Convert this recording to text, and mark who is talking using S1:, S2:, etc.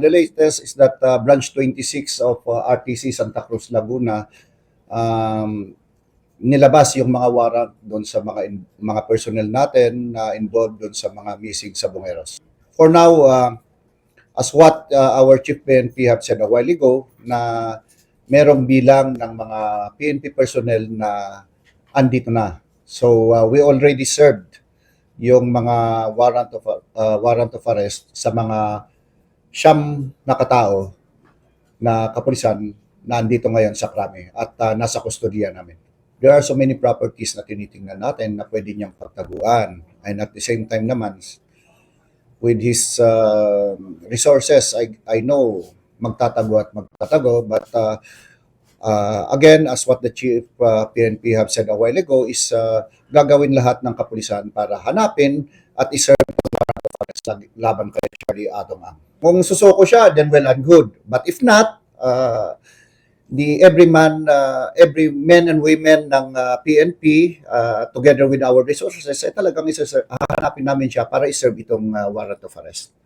S1: The latest is that Branch 26 of RTC Santa Cruz, Laguna, nilabas yung mga warrant doon sa mga personnel natin na involved doon sa mga missing Sabongeros. For now, as what our Chief PNP have said a while ago, na merong bilang ng mga PNP personnel na andito na. So we already served yung mga warrant of arrest sa mga siyam na katao na kapulisan na andito ngayon sa krami at nasa kustodiya namin. There are so many properties na tinitingnan natin na pwede niyang pagtaguan. And at the same time naman, with his resources, I know magtatago at magtatago. But again, as what the Chief PNP have said a while ago, is gagawin lahat ng kapulisan para hanapin at iserve laban kay Charlie Atong Ang. Kung susuko siya, then well and good. But if not, every men and women ng PNP together with our resources ay talagang hahanapin namin siya para iserve itong warrant of arrest.